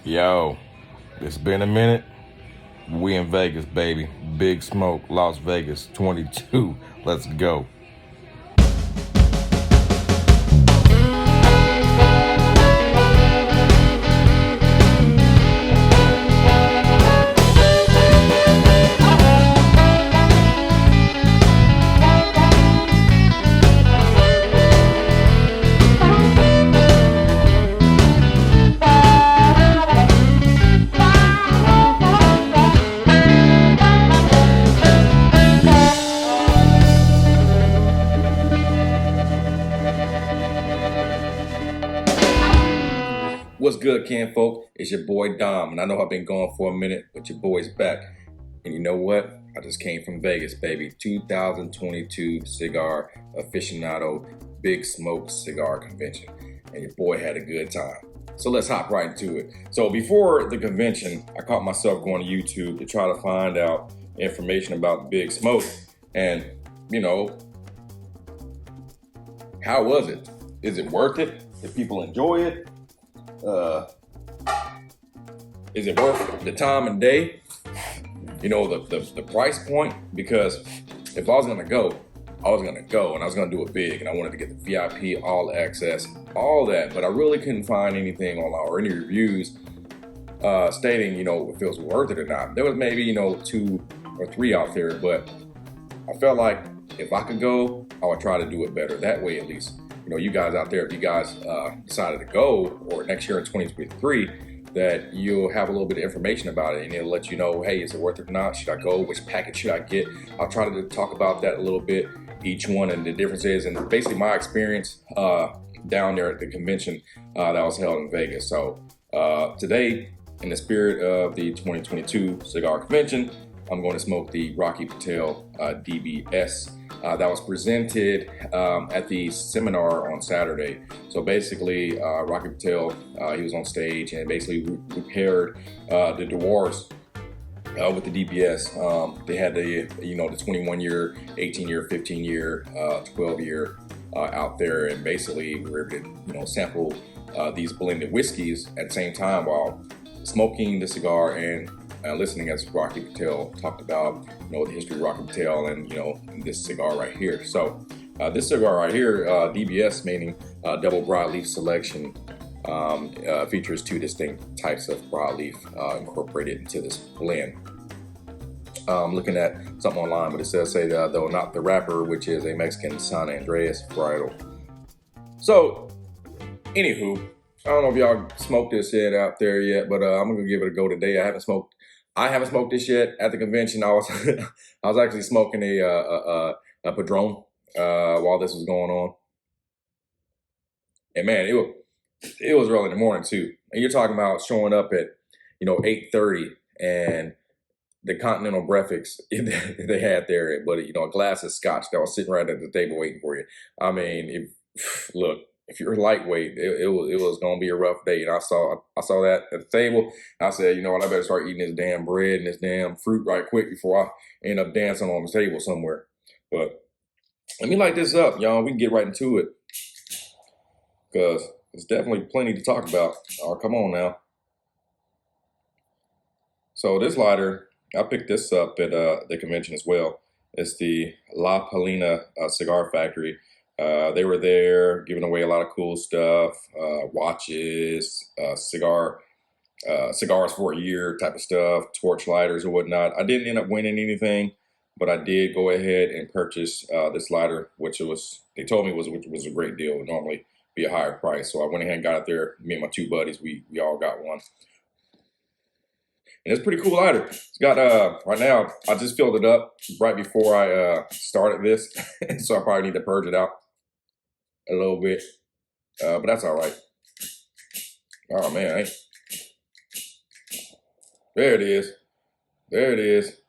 Yo, it's been a minute. We in Vegas, baby. Big Smoke, Las Vegas, 22. Let's go. What's good, kinfolk? It's your boy Dom, and I know I've been gone for a minute, but your boy's back. And you know what? I just came from Vegas, baby. 2022 Cigar Aficionado Big Smoke Cigar Convention. And your boy had a good time. So let's hop right into it. So before the convention, I caught myself going to YouTube to try to find out information about Big Smoke. And, you know, how was it? Is it worth it? Did people enjoy it? Is it worth the time and day? You know, the price point? Because if I was gonna go, I was gonna go and I was gonna do it big, and I wanted to get the VIP, all access, all that, but I really couldn't find anything online or any reviews stating, you know, if it was worth it or not. There was maybe, you know, 2 or 3 out there, but I felt like if I could go, I would try to do it better. That way, at least, you know, you guys out there, if you guys decided to go, or next year in 2023, that you'll have a little bit of information about it, and it'll let you know, hey, is it worth it or not? Should I go? Which package should I get? I'll try to talk about that a little bit, each one, and the differences, and basically my experience down there at the convention that was held in Vegas. So today, in the spirit of the 2022 Cigar Convention, I'm going to smoke the Rocky Patel DBS that was presented at the seminar on Saturday. So basically, Rocky Patel, he was on stage and basically repaired the Dewars with the DBS. They had the, you know, the 21-year, 18-year, 15-year, 12-year out there, and basically we were able to, you know, sample these blended whiskeys at the same time while smoking the cigar and listening as Rocky Patel talked about, you know, the history of Rocky Patel and, you know, this cigar right here. So this cigar right here, DBS, meaning double broadleaf selection, features 2 distinct types of broadleaf incorporated into this blend. I'm looking at something online, but it says, though not the wrapper, which is a Mexican San Andreas varietal. So, anywho, I don't know if y'all smoked this yet out there yet, but I'm gonna give it a go today. I haven't smoked this yet at the convention. I was I was actually smoking a Padron while this was going on, and man, it was early in the morning too. And you're talking about showing up at, you know, 8:30, and the continental breakfast they had there, but, you know, a glass of scotch that was sitting right at the table waiting for you. I mean, look. If you're lightweight, it was gonna be a rough day. And I saw that at the table. I said, you know what, I better start eating this damn bread and this damn fruit right quick before I end up dancing on the table somewhere. But let me light this up, y'all. We can get right into it, because there's definitely plenty to talk about. Oh, come on now. So this lighter, I picked this up at the convention as well. It's the La Palina Cigar Factory. They were there giving away a lot of cool stuff, watches, cigars for a year type of stuff, torch lighters or whatnot. I didn't end up winning anything, but I did go ahead and purchase this lighter, which they told me was a great deal. It would normally be a higher price. So I went ahead and got it there. Me and my 2 buddies, we all got one. And it's a pretty cool lighter. It's got, right now, I just filled it up right before I started this. So I probably need to purge it out a little bit, but that's all right. Oh man, there it is. There it is.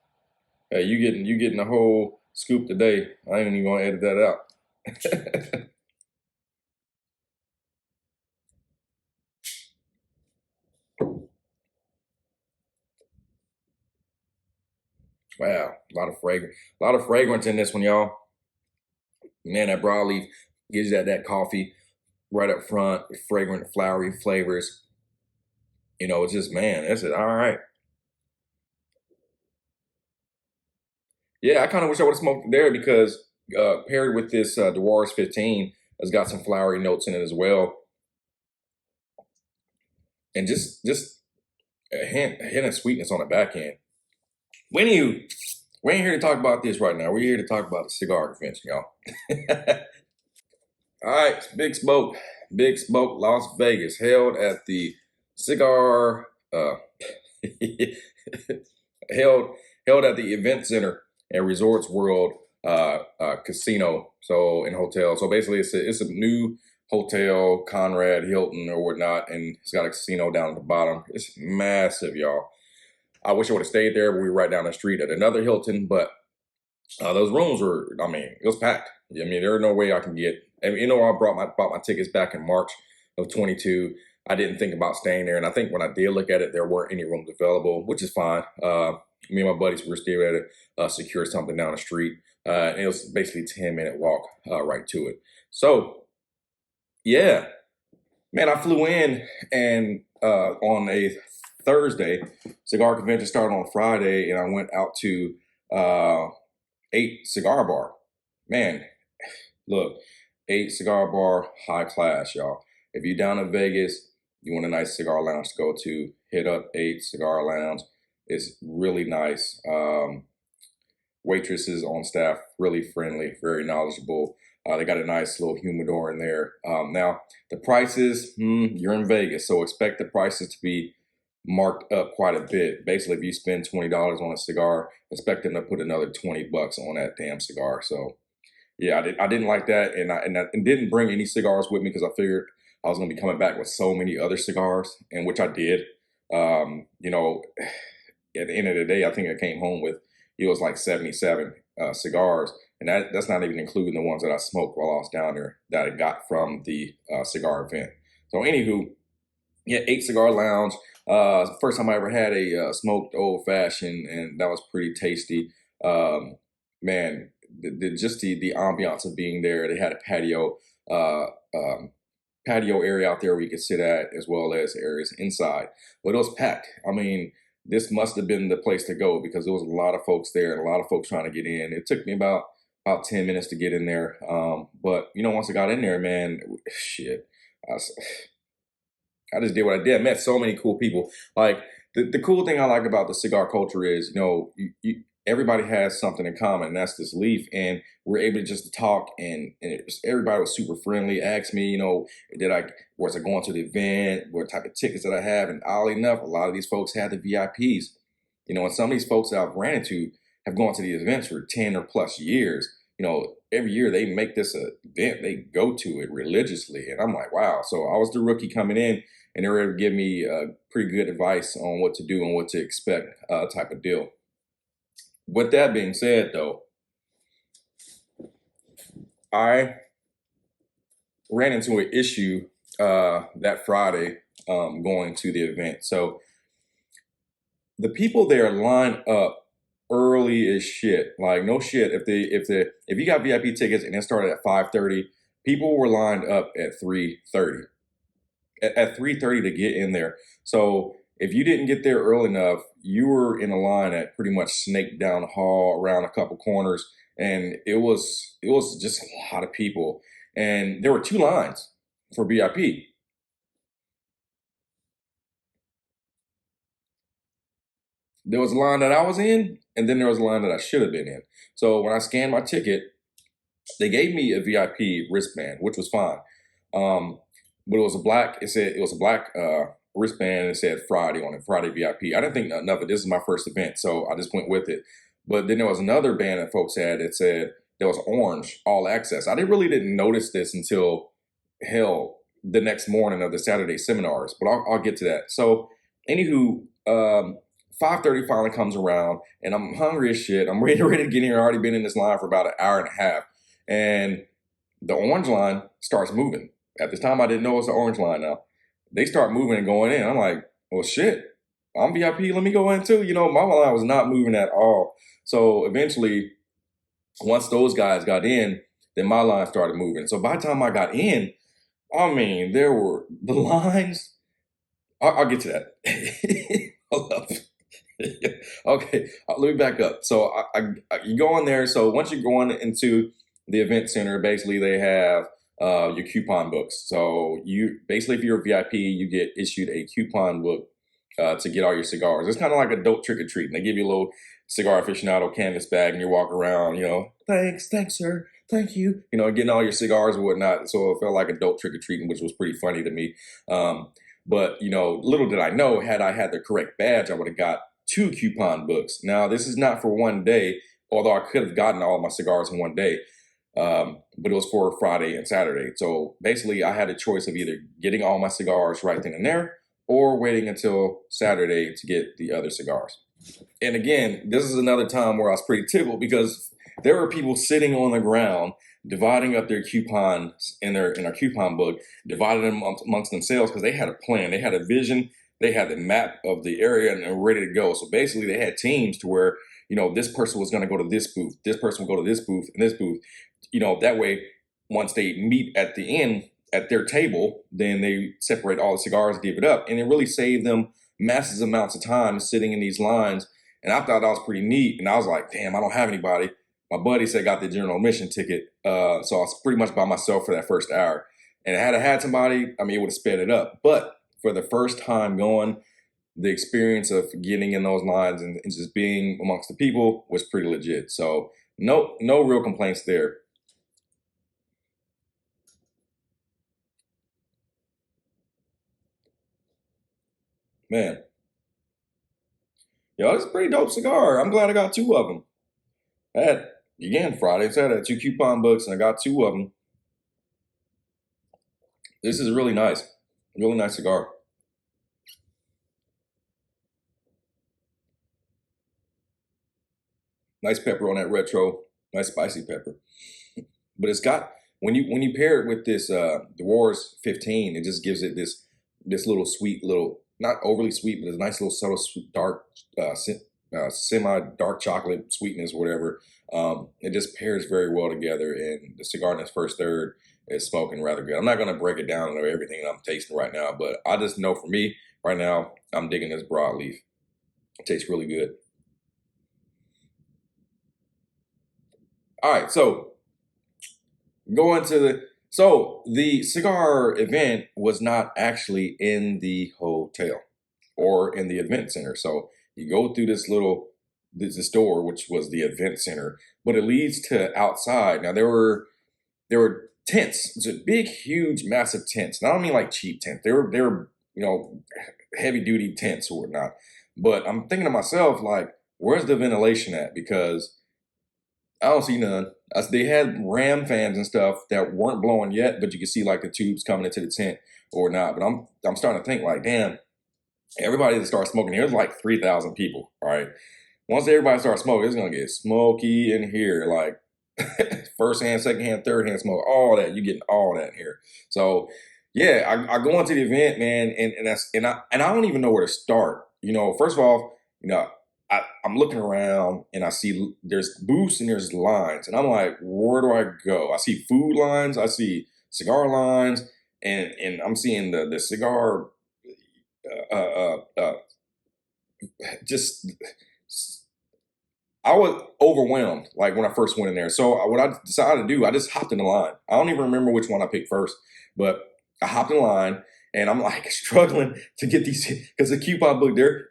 Hey, you getting the whole scoop today. I ain't even gonna edit that out. Wow, a lot of fragrance in this one, y'all. Man, that broadleaf gives you that coffee right up front, fragrant, flowery flavors. You know, it's just, man, that's it. All right. Yeah, I kind of wish I would have smoked it there because paired with this Dewars 15 has got some flowery notes in it as well. And just a hint of sweetness on the back end. When you, we ain't here to talk about this right now. We're here to talk about the cigar convention, y'all. All right, Big Smoke, Las Vegas, held at the Cigar, held held at the Event Center and Resorts World Casino, so in hotel. So basically, it's a new hotel, Conrad Hilton or whatnot, and it's got a casino down at the bottom. It's massive, y'all. I wish I would have stayed there, but we were right down the street at another Hilton, but those rooms were, I mean, it was packed. I mean, there was no way I can get, I mean, you know, I bought my tickets back in March of 22. I didn't think about staying there. And I think when I did look at it, there weren't any rooms available, which is fine. Me and my buddies were still able to secure something down the street. And it was basically a 10-minute walk right to it. So, yeah, man, I flew in and on a Thursday, cigar convention started on Friday, and I went out to 8 Cigar Bar. Man, look, 8 Cigar Bar, high class, y'all. If you're down in Vegas, you want a nice cigar lounge to go to, hit up 8 Cigar Lounge. It's really nice. Waitresses on staff, really friendly, very knowledgeable. They got a nice little humidor in there. Now, the prices, you're in Vegas, so expect the prices to be marked up quite a bit. Basically, if you spend $20 on a cigar, expect them to put another 20 bucks on that damn cigar. So, yeah, I didn't like that, and I didn't bring any cigars with me because I figured I was going to be coming back with so many other cigars, and which I did. You know, at the end of the day, I think I came home with, it was like 77 cigars, and that's not even including the ones that I smoked while I was down there that I got from the cigar event. So anywho, yeah, 8 Cigar Lounge. First time I ever had a smoked old fashioned, and that was pretty tasty. Man, just the ambiance of being there. They had a patio area out there where you could sit at, as well as areas inside. But it was packed. I mean, this must have been the place to go because there was a lot of folks there and a lot of folks trying to get in. It took me about 10 minutes to get in there. But you know, once I got in there, man, shit, I just did what I did. I met so many cool people. Like the cool thing I like about the cigar culture is, you know, everybody has something in common, and that's this leaf. And we're able to just talk, and everybody was super friendly. Asked me, you know, was I going to the event? What type of tickets did I have? And oddly enough, a lot of these folks had the VIPs. You know, and some of these folks that I've ran into have gone to these events for 10 or plus years. You know, every year they make this an event. They go to it religiously. And I'm like, wow. So I was the rookie coming in, and they were able to give me pretty good advice on what to do and what to expect type of deal. With that being said, though, I ran into an issue that Friday going to the event. So the people there line up early as shit. Like, no shit. If you got VIP tickets and it started at 5:30, people were lined up at 3:30. At 3:30 to get in there. So if you didn't get there early enough, you were in a line that pretty much snaked down the hall around a couple corners, and it was just a lot of people. And there were 2 lines for VIP. There was a line that I was in, and then there was a line that I should have been in. So when I scanned my ticket, they gave me a VIP wristband, which was fine. But it was a black. It was a black wristband, and it said Friday on it, Friday VIP. I didn't think nothing of it. This is my first event, so I just went with it. But then there was another band that folks had that said there was orange, all access. I really didn't notice this until hell the next morning of the Saturday seminars, but I'll get to that. So anywho, 5:30 finally comes around, and I'm hungry as shit. I'm ready to get here. I've already been in this line for about an hour and a half, and the orange line starts moving. At this time, I didn't know it was the orange line now. They start moving and going in. I'm like, well, shit, I'm VIP. Let me go in too. You know, my line was not moving at all. So eventually, once those guys got in, then my line started moving. So by the time I got in, I mean, there were the lines. I'll get to that. Hold up. Okay, let me back up. So you go in there. So once you're going into the event center, basically they have your coupon books. So you basically, if you're a VIP, you get issued a coupon book to get all your cigars. It's kind of like a dope trick or treat. And they give you a little Cigar Aficionado canvas bag, and you walk around, thanks, sir, thank you, getting all your cigars and whatnot. So it felt like a dope trick or treating, which was pretty funny to me. But little did I know, had I had the correct badge, I would have got 2 coupon books. Now, this is not for one day, although I could have gotten all of my cigars in one day. But it was for Friday and Saturday. So basically, I had a choice of either getting all my cigars right then and there, or waiting until Saturday to get the other cigars. And again, this is another time where I was pretty tickled because there were people sitting on the ground dividing up their coupons in their coupon book, dividing them amongst themselves because they had a plan, they had a vision, they had the map of the area, and they were ready to go. So basically, they had teams to where this person was going to go to this booth, this person will go to this booth, and this booth. That way, once they meet at the end at their table, then they separate all the cigars, give it up, and it really saved them massive amounts of time sitting in these lines. And I thought that was pretty neat. And I was like, damn, I don't have anybody. My buddy said got the general admission ticket. So I was pretty much by myself for that first hour. And had I had somebody, it would have sped it up. But for the first time going, the experience of getting in those lines and just being amongst the people was pretty legit. So no real complaints there. Man, this is a pretty dope cigar. I'm glad I got 2 of them. I had, again, Friday, so I had 2 coupon books and I got 2 of them. This is really nice cigar. Nice pepper on that retro, nice spicy pepper. But it's got, when you pair it with this Dewars 15, it just gives it this little sweet, not overly sweet, but a nice little subtle sweet, dark, semi-dark chocolate sweetness, whatever. It just pairs very well together, and the cigar in its first third is smoking rather good. I'm not going to break it down into everything that I'm tasting right now, but I just know for me, right now, I'm digging this broadleaf. It tastes really good. All right, so going to the cigar event was not actually in the hotel or in the event center. So you go through this door, which was the event center, but it leads to outside. Now there were tents. It's a big, huge, massive tents. And I don't mean like cheap tents. They were heavy duty tents or whatnot. But I'm thinking to myself, like, where's the ventilation at? Because I don't see none. They had ram fans and stuff that weren't blowing yet, but you could see like the tubes coming into the tent or not. But I'm starting to think like, damn, everybody that starts smoking here, there's like 3,000 people. All right. Once everybody starts smoking, it's gonna get smoky in here. Like first hand, second hand, third hand smoke, all that. You getting all that in here. So yeah, I go into the event, man, and I don't even know where to start. First of all, I'm looking around and I see there's booths and there's lines, and I'm like, where do I go? I see food lines, I see cigar lines, and I'm seeing the cigar, just I was overwhelmed like when I first went in there. So what I decided to do, I just hopped in the line. I don't even remember which one I picked first, but I hopped in line and I'm like struggling to get these because the coupon book, they're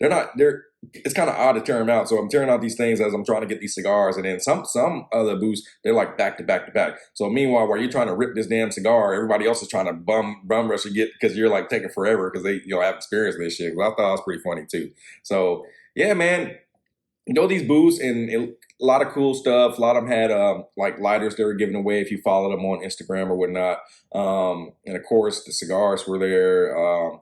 it's kind of odd to turn them out. So I'm tearing out these things as I'm trying to get these cigars, and then some other booths, they're like back to back to back. So meanwhile, while you're trying to rip this damn cigar, everybody else is trying to bum rush and get, because you're like taking forever because they have experience in this shit. But I thought it was pretty funny too. So yeah, man, these booths and a lot of cool stuff. A lot of them had like lighters they were giving away if you followed them on Instagram or whatnot. And of course, the cigars were there.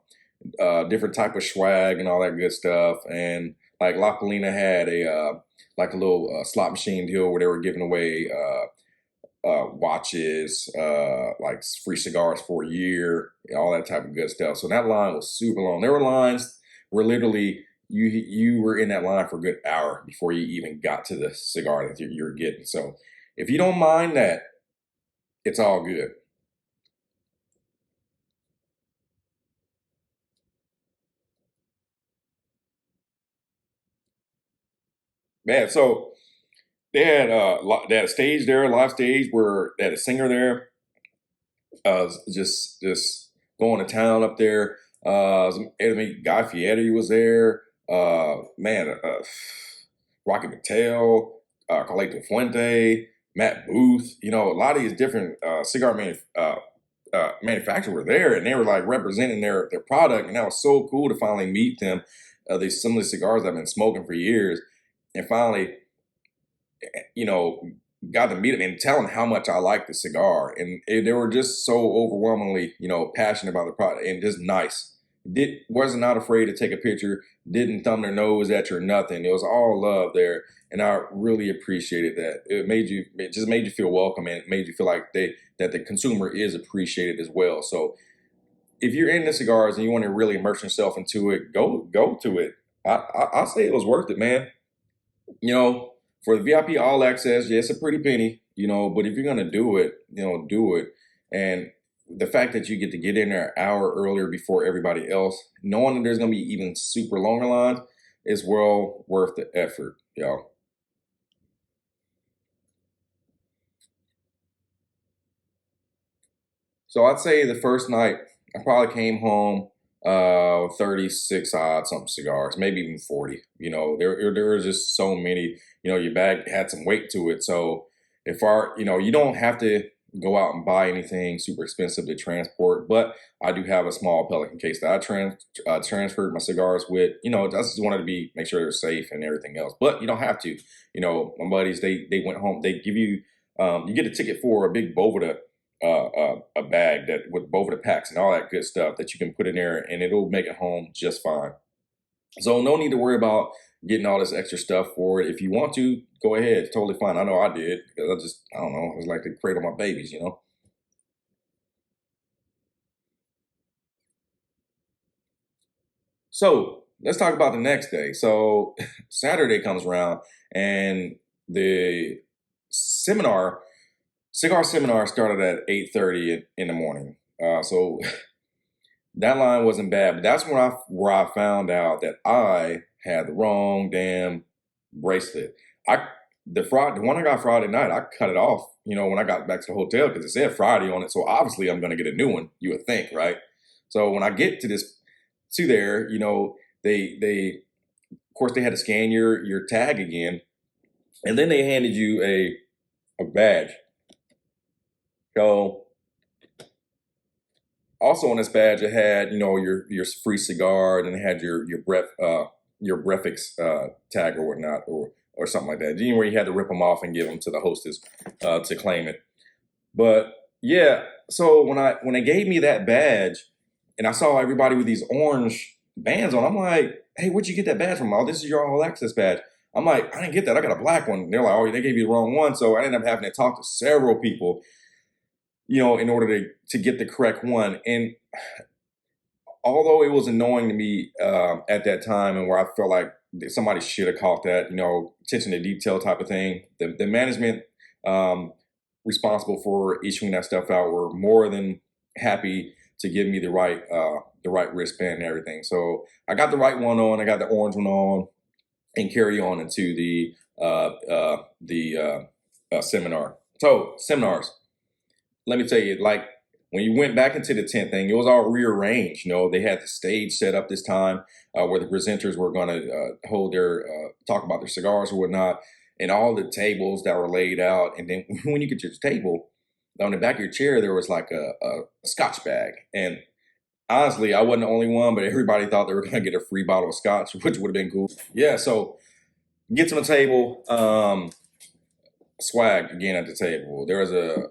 Different type of swag and all that good stuff. And like La Polina had a little slot machine deal where they were giving away watches, like free cigars for a year, all that type of good stuff. So that line was super long. There were lines where literally you were in that line for a good hour before you even got to the cigar that you're getting. So if you don't mind that, it's all good. man. So they had a stage there, a live stage where they had a singer there, just going to town up there. Guy Fieri was there. Man, Rocky Patel, Carlito Fuente, Matt Booth. You know, a lot of these different manufacturers were there, and they were like representing their product, and that was so cool to finally meet them. Some of the cigars I've been smoking for years, and finally, you know, got to meet them and tell them how much I like the cigar, and they were just so overwhelmingly, you know, passionate about the product and just nice. Wasn't not afraid to take a picture, didn't thumb their nose at you or nothing. It was all love there, and I really appreciated that. It just made you feel welcome, and it made you feel like that the consumer is appreciated as well. So if you're into cigars and you want to really immerse yourself into it, go to it. I say it was worth it, man. You know, for the VIP all access, yeah, it's a pretty penny, you know, but if you're gonna do it, you know, do it. And the fact that you get to get in there an hour earlier before everybody else, knowing that there's gonna be even super longer lines, is well worth the effort, y'all. So I'd say the first night, I probably came home 36 odd something cigars, maybe even 40. You know, there were just so many, you know, your bag had some weight to it. So you know, you don't have to go out and buy anything super expensive to transport, but I do have a small Pelican case that I transferred my cigars with. You know, I just wanted to make sure they're safe and everything else, but you don't have to. You know, my buddies, they went home, they give you, you get a ticket for a big Boveda a bag that with both of the packs and all that good stuff that you can put in there, and it'll make it home just fine. So no need to worry about getting all this extra stuff for it. If you want to, go ahead. It's totally fine. I know I did because I don't know. It was like to cradle my babies, you know. So let's talk about the next day. So Saturday comes around, and the seminar, cigar seminar, started at 8:30 in the morning. So that line wasn't bad, but that's where I found out that I had the wrong damn bracelet. I the one I got Friday night, I cut it off. You know, when I got back to the hotel because it said Friday on it, so obviously I'm gonna get a new one. You would think, right? So when I get to there, you know, they of course they had to scan your tag again, and then they handed you a badge. So also on this badge, it had, you know, your free cigar, and it had your breathix tag or whatnot, or something like that. Where you had to rip them off and give them to the hostess to claim it. But yeah, so when they gave me that badge, and I saw everybody with these orange bands on, I'm like, hey, where'd you get that badge from? Oh, this is your all access badge. I'm like, I didn't get that. I got a black one. And they're like, oh, they gave you the wrong one. So I ended up having to talk to several people, you know, in order to get the correct one. And although it was annoying to me at that time, and where I felt like somebody should have caught that, you know, attention to detail type of thing, the management responsible for issuing that stuff out were more than happy to give me the right wristband and everything. So I got the right one on, I got the orange one on, and carry on into the seminar. So seminars, let me tell you, like when you went back into the tent thing, it was all rearranged. You know, they had the stage set up this time where the presenters were going to hold their talk about their cigars or whatnot, and all the tables that were laid out. And then when you get to your table, on the back of your chair, there was like a scotch bag. And honestly, I wasn't the only one, but everybody thought they were going to get a free bottle of scotch, which would have been cool. Yeah, so get to the table, swag again at the table. There was a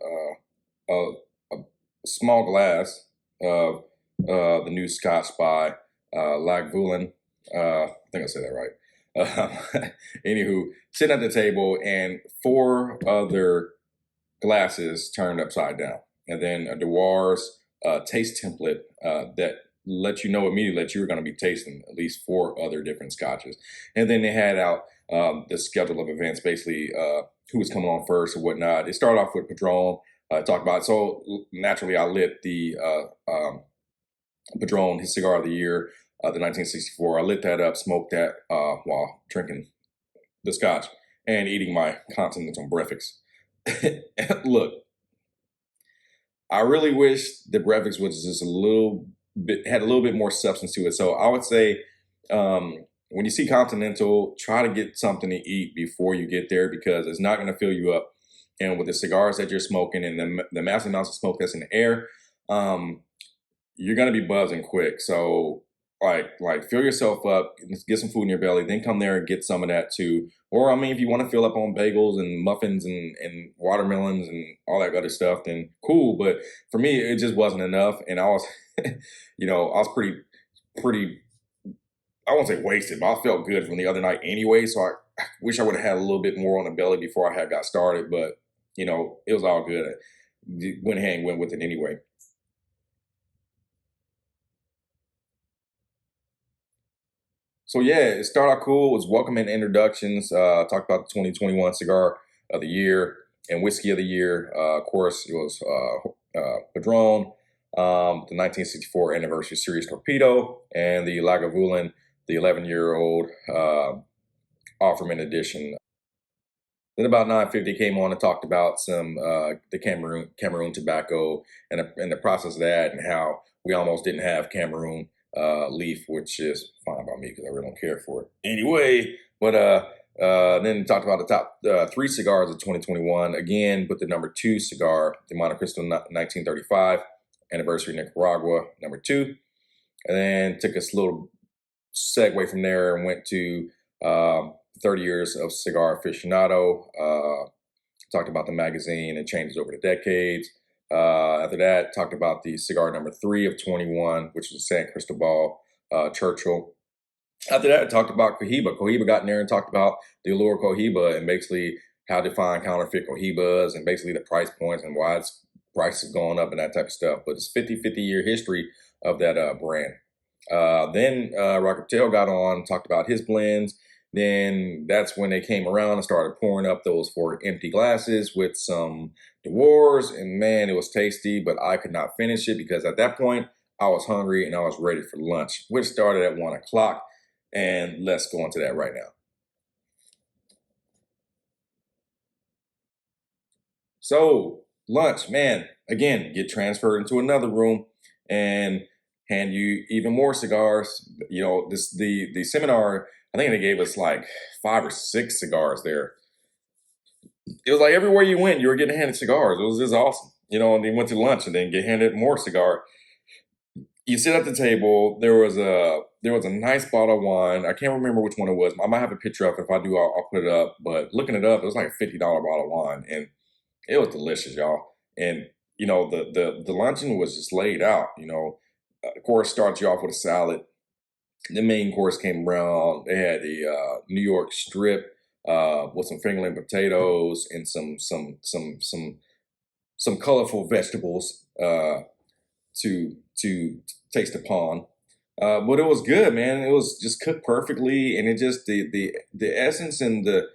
small glass of the new scotch by Lagavulin. I think I said that right. Anywho, sitting at the table, and 4 other glasses turned upside down, and then a Dewars taste template that let you know immediately that you were going to be tasting at least 4 other different scotches. And then they had out the schedule of events, basically who was coming on first or whatnot. It started off with Padron, talked about it. So naturally I lit the Padron, his cigar of the year, the 1964. I lit that up, smoked that while drinking the scotch and eating my continental breakfast. Look, I really wish the breakfast was just had a little bit more substance to it. So I would say, when you see continental, try to get something to eat before you get there, because it's not going to fill you up. And with the cigars that you're smoking and the massive amounts of smoke that's in the air, you're going to be buzzing quick. So like fill yourself up, get some food in your belly, then come there and get some of that too. Or, I mean, if you want to fill up on bagels and muffins and watermelons and all that other stuff, then cool. But for me, it just wasn't enough. And I was, you know, I was pretty, I won't say wasted, but I felt good from the other night anyway. So I wish I would have had a little bit more on the belly before I had got started. But, you know, it was all good. I went ahead and went with it anyway. So yeah, it started out cool. It was welcoming introductions. Talked about the 2021 cigar of the year and whiskey of the year. Of course, it was Padron, the 1964 anniversary series Torpedo, and the Lagavulin, the 11-year-old Offerman edition. Then about 9:50 came on and talked about some the Cameroon tobacco and the process of that, and how we almost didn't have Cameroon leaf, which is fine by me because I really don't care for it anyway. But then talked about the top 3 cigars of 2021. Again, with the number 2 cigar, the Montecristo 1935 anniversary Nicaragua, number 2. And then took us a little segue from there and went to 30 years of Cigar Aficionado. Talked about the magazine and changes over the decades. After that, talked about the cigar number 3 of 21, which was San Cristobal Churchill. After that, I talked about Cohiba. Cohiba got in there and talked about the allure of Cohiba and basically how to find counterfeit Cohibas and basically the price points and why its price is going up and that type of stuff. But it's 50-year history of that brand. Then Rabbitair got on, talked about his blends. Then that's when they came around and started pouring up those 4 empty glasses with some Dewars, and man, it was tasty, but I could not finish it because at that point I was hungry and I was ready for lunch, which started at 1 o'clock. And let's go into that right now. So lunch, man, again, get transferred into another room and hand you even more cigars. You know, the seminar, I think they gave us like 5 or 6 cigars there. It was like everywhere you went, you were getting handed cigars. It was just awesome. You know, and then went to lunch and then get handed more cigar. You sit at the table. There was a nice bottle of wine. I can't remember which one it was. I might have a picture of it. If I do, I'll put it up. But looking it up, it was like a $50 bottle of wine, and it was delicious, y'all. And you know, the luncheon was just laid out. You know, of course, starts you off with a salad. The main course came around. They had the New York strip with some fingerling potatoes and some colorful vegetables to taste upon. But it was good, man. It was just cooked perfectly, and it just the essence and the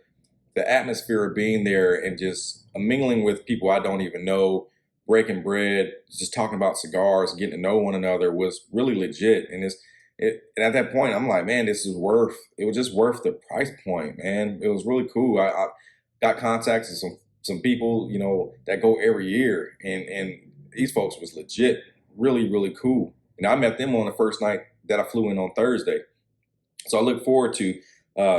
atmosphere of being there and just mingling with people I don't even know, breaking bread, just talking about cigars, getting to know one another was really legit. And and at that point, I'm like, man, it was just worth the price point, man. It was really cool. I got contacts with some people, you know, that go every year, and these folks was legit, really, really cool. And I met them on the first night that I flew in on Thursday. So I look forward to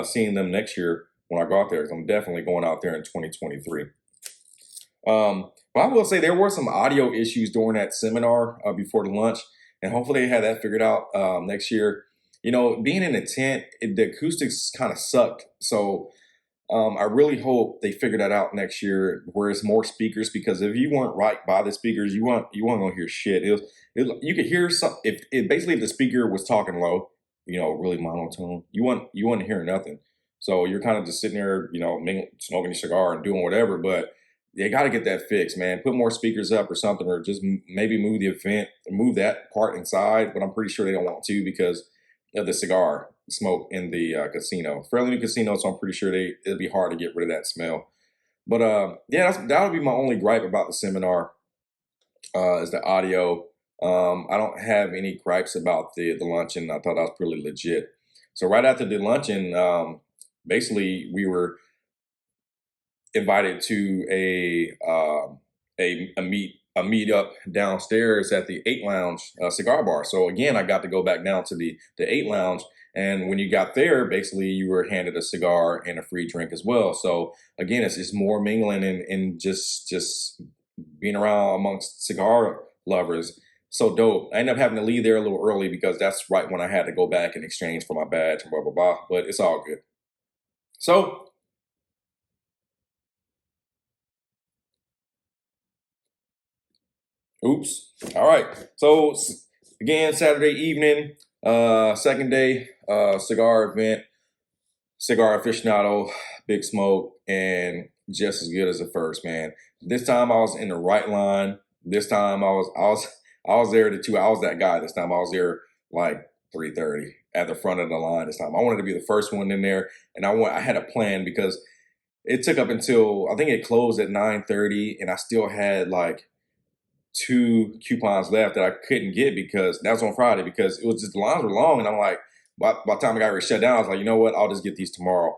seeing them next year when I go out there, because I'm definitely going out there in 2023. But I will say there were some audio issues during that seminar before the lunch, and hopefully they had that figured out next year. You know, being in a tent, the acoustics kind of sucked. So I really hope they figure that out next year, where it's more speakers, because if you weren't right by the speakers, you weren't gonna hear shit. You could hear some basically if the speaker was talking low, you know, really monotone, you wouldn't hear nothing. So you're kind of just sitting there, you know, smoking a cigar and doing whatever. But they got to get that fixed, man. Put more speakers up or something, or just maybe move the event, move that part inside. But I'm pretty sure they don't want to because of the cigar smoke in the casino. Fairly new casino, so I'm pretty sure it'll be hard to get rid of that smell. But yeah, that would be my only gripe about the seminar is the audio. I don't have any gripes about the luncheon. I thought that was pretty legit. So right after the luncheon, basically we were invited to a meetup downstairs at the 8 Lounge cigar bar. So again, I got to go back down to the 8 Lounge. And when you got there, basically you were handed a cigar and a free drink as well. So again, it's just more mingling and just being around amongst cigar lovers. So dope. I ended up having to leave there a little early because that's right when I had to go back and exchange for my badge and blah, blah, blah. But it's all good. So oops. All right. So again, Saturday evening, second day, cigar event, Cigar Aficionado, Big Smoke, and just as good as the first, man. This time I was in the right line. This time I was there at 2. I was that guy this time. I was there like 3:30 at the front of the line this time. I wanted to be the first one in there, and I had a plan because it took up until, I think it closed at 9:30, and I still had like 2 coupons left that I couldn't get because that was on Friday, because it was just, the lines were long, and I'm like, by the time I got ready to shut down, I was like, you know what, I'll just get these tomorrow.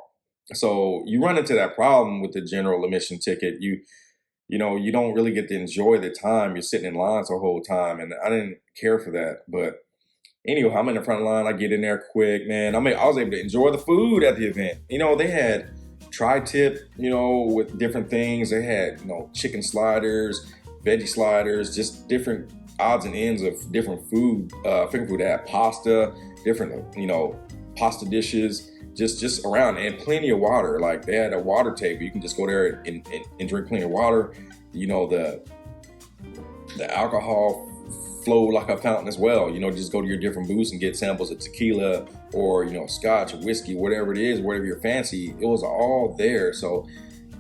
So you run into that problem with the general admission ticket. You know, you don't really get to enjoy the time. You're sitting in lines the whole time, and I didn't care for that. But anyway, I'm in the front line. I get in there quick, man. I was able to enjoy the food at the event. You know, they had tri-tip, you know, with different things. They had, you know, chicken sliders, veggie sliders, just different odds and ends of different food, finger food. They had pasta, different, you know, pasta dishes, just around, and plenty of water. Like, they had a water table. You can just go there and drink plenty of water. You know, the alcohol flow like a fountain as well. You know, just go to your different booths and get samples of tequila or, you know, scotch or whiskey, whatever it is, whatever you're fancy. It was all there. So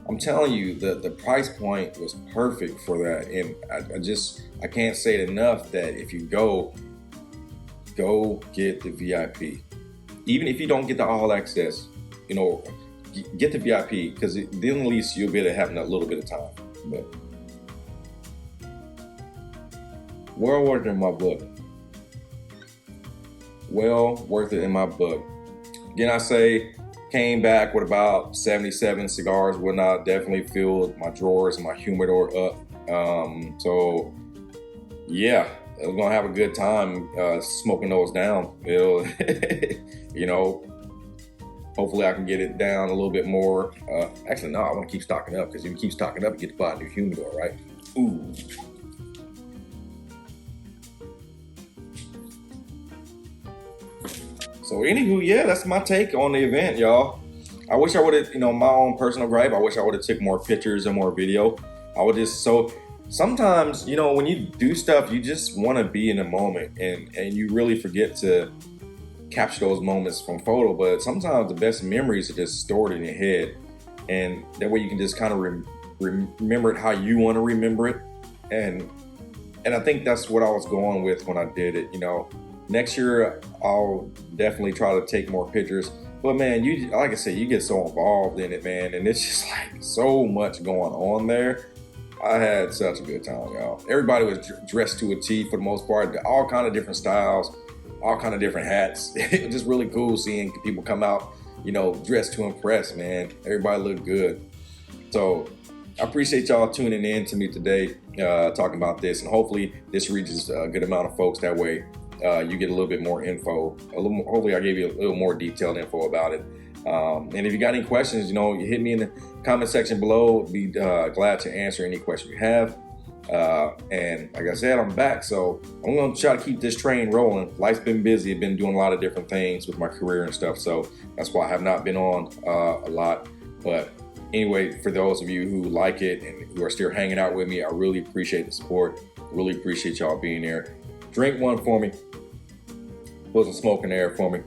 I'm telling you, the price point was perfect for that. And I can't say it enough that if you go get the VIP. Even if you don't get the all access, you know, get the VIP, because then at least you'll be able to have a little bit of time. But well worth it in my book. Well worth it in my book. Again, I say, came back with about 77 cigars, whatnot. Definitely filled my drawers and my humidor up. So yeah, we're gonna have a good time smoking those down. It'll, you know, hopefully I can get it down a little bit more. Actually, no, I want to keep stocking up, because if you keep stocking up, you get to buy a new humidor, right? Ooh. So anywho, yeah, that's my take on the event, y'all. I wish I would have, you know, my own personal gripe, I wish I would have took more pictures and more video. Sometimes, you know, when you do stuff, you just want to be in the moment, and you really forget to capture those moments from photo. But sometimes the best memories are just stored in your head, and that way you can just kind of remember it how you want to remember it. And I think that's what I was going with when I did it. You know, next year I'll definitely try to take more pictures. But man, like I said, you get so involved in it, man, and it's just like so much going on there. I had such a good time, y'all. Everybody was dressed to a T for the most part, all kind of different styles, all kind of different hats. It was just really cool seeing people come out, you know, dressed to impress, man. Everybody looked good. So I appreciate y'all tuning in to me today, talking about this, and hopefully this reaches a good amount of folks. That way you get a little bit more info. Hopefully I gave you a little more detailed info about it. And if you got any questions, you know, you hit me in the comment section below. Be glad to answer any question you have. And like I said, I'm back, so I'm going to try to keep this train rolling. Life's been busy. I've been doing a lot of different things with my career and stuff, so that's why I have not been on a lot. But anyway, for those of you who like it and who are still hanging out with me, I really appreciate the support. Really appreciate y'all being there. Drink one for me. Put some smoke in the air for me.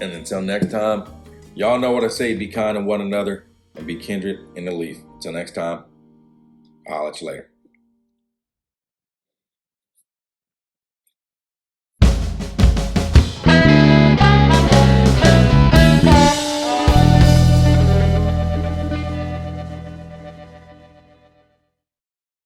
And until next time, y'all know what I say, be kind to one another and be kindred in the leaf. Until next time, I'll let you later.